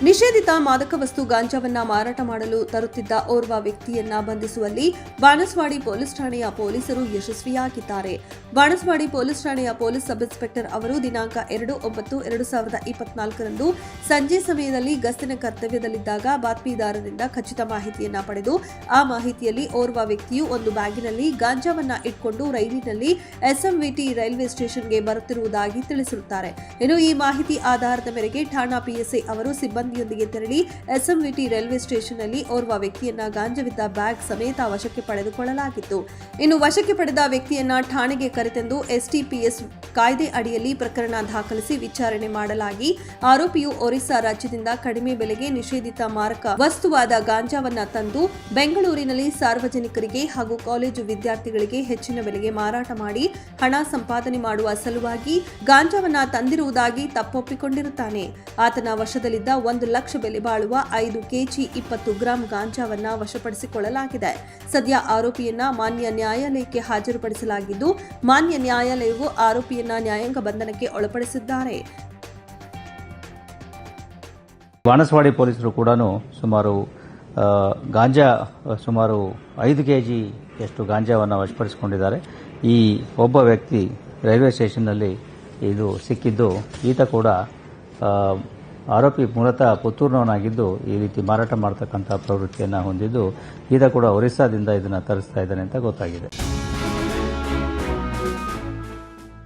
ನಿಷೇಧಿತ ಮಾದಕ ವಸ್ತು ಗಾಂಜಾವನ್ನ ಮಾರಾಟ ಮಾಡಲು ತರುತ್ತಿದ್ದ ಓರ್ವ ವ್ಯಕ್ತಿಯನ್ನ ಬಂಧಿಸುವಲ್ಲಿ ಬಾಣಸ್ವಾಡಿ ಪೊಲೀಸ್ ಠಾಣೆಯ ಪೊಲೀಸರು ಯಶಸ್ವಿಯಾಗಿದ್ದಾರೆ. ಬಾಣಸ್ವಾಡಿ ಪೊಲೀಸ್ ಠಾಣೆಯ ಪೊಲೀಸ್ ಸಬ್ ಇನ್ಸ್ಪೆಕ್ಟರ್ ಅವರು ದಿನಾಂಕ 2/9/2024 ಸಂಜೆ ಸಮಯದಲ್ಲಿ ಗಸ್ತಿನ ಕರ್ತವ್ಯದಲ್ಲಿದ್ದಾಗ ಬಾತ್ಮೀದಾರರಿಂದ ಖಚಿತ ಮಾಹಿತಿಯನ್ನ ಪಡೆದು ಆ ಮಾಹಿತಿಯಲ್ಲಿ ಓರ್ವ ವ್ಯಕ್ತಿಯು ಒಂದು ಬ್ಯಾಗಿನಲ್ಲಿ ಗಾಂಜಾವನ್ನ ಇಟ್ಕೊಂಡು ರೈಲಿನಲ್ಲಿ ಎಸ್ಎಂವಿಟಿ ರೈಲ್ವೆ ಸ್ಟೇಷನ್ಗೆ ಬರುತ್ತಿರುವುದಾಗಿ ತಿಳಿಸಿರುತ್ತಾರೆ. ಇನ್ನು ಈ ಮಾಹಿತಿ ಆಧಾರದ ಮೇರೆಗೆ ಠಾಣಾ ಪಿಎಸ್ಐ ಅವರು ಸಿಬ್ಬಂದಿಯೊಂದಿಗೆ ತೆರಳಿ ಎಸ್ಎಂವಿಟಿ ರೈಲ್ವೆ ಸ್ಟೇಷನ್ನಲ್ಲಿ ಓರ್ವ ವ್ಯಕ್ತಿಯನ್ನ ಗಾಂಜಾವಿದ್ದ ಬ್ಯಾಗ್ ಸಮೇತ ವಶಕ್ಕೆ ಪಡೆದುಕೊಳ್ಳಲಾಗಿತ್ತು. ಇನ್ನು ವಶಕ್ಕೆ ಪಡೆದ ವ್ಯಕ್ತಿಯನ್ನ ಠಾಣೆಗೆ ಕರೆತಂದು ಎಸ್ಟಿಪಿಎಸ್ ಕಾಯ್ದೆ ಅಡಿಯಲ್ಲಿ ಪ್ರಕರಣ ದಾಖಲಿಸಿ ವಿಚಾರಣೆ ಮಾಡಲಾಗಿ ಆರೋಪಿಯು ಒರಿಸ್ಸಾ ರಾಜ್ಯದಿಂದ ಕಡಿಮೆ ಬೆಲೆಗೆ ನಿಷೇಧಿತ ಮಾರಕ ವಸ್ತುವಾದ ಗಾಂಜಾವನ್ನ ತಂದು ಬೆಂಗಳೂರಿನಲ್ಲಿ ಸಾರ್ವಜನಿಕರಿಗೆ ಹಾಗೂ ಕಾಲೇಜು ವಿದ್ಯಾರ್ಥಿಗಳಿಗೆ ಹೆಚ್ಚಿನ ಬೆಲೆಗೆ ಮಾರಾಟ ಮಾಡಿ ಹಣ ಸಂಪಾದನೆ ಮಾಡುವ ಸಲುವಾಗಿ ಗಾಂಜಾವನ್ನ ತಂದಿರುವುದಾಗಿ ತಪ್ಪೊಪ್ಪಿಕೊಂಡಿರುತ್ತಾನೆ. ಆತನ ವಶದಲ್ಲಿದ್ದ 1 ಲಕ್ಷ ಬೆಲೆ ಬಾಳುವ 5 ಕೆಜಿ 20 ಗ್ರಾಂ ಗಾಂಜಾವನ್ನ ವಶಪಡಿಸಿಕೊಳ್ಳಲಾಗಿದೆ. ಸದ್ಯ ಆರೋಪಿಯನ್ನ ಮಾನ್ಯ ನ್ಯಾಯಾಲಯಕ್ಕೆ ಹಾಜರುಪಡಿಸಲಾಗಿದ್ದು ಮಾನ್ಯ ನ್ಯಾಯಾಲಯವು ಆರೋಪಿಯನ್ನ ನ್ಯಾಯಾಂಗ ಬಂಧನಕ್ಕೆ ಒಳಪಡಿಸಿದ್ದಾರೆ. ಬಾಣಸ್ವಾಡಿ ಪೊಲೀಸರು ಕೂಡ ಸುಮಾರು ಗಾಂಜಾ ಸುಮಾರು 5 ಕೆಜಿ ಎಷ್ಟು ಗಾಂಜಾವನ್ನು ವಶಪಡಿಸಿಕೊಂಡಿದ್ದಾರೆ. ಈ ಒಬ್ಬ ವ್ಯಕ್ತಿ ರೈಲ್ವೆ ಸ್ಟೇಷನ್ನಲ್ಲಿ ಇದು ಸಿಕ್ಕಿದ್ದು ಈತ ಕೂಡ ಆರೋಪಿ ಮೂಲತಃ ಪುತ್ತೂರಿನವನಾಗಿದ್ದು ಈ ರೀತಿ ಮಾರಾಟ ಮಾಡತಕ್ಕಂಥ ಪ್ರವೃತ್ತಿಯನ್ನು ಹೊಂದಿದ್ದು ಈತ ಕೂಡ ಒರಿಸ್ಸಾದಿಂದ ಇದನ್ನು ತರಿಸ್ತಾ ಇದ್ದಾನೆ ಅಂತ ಗೊತ್ತಾಗಿದೆ.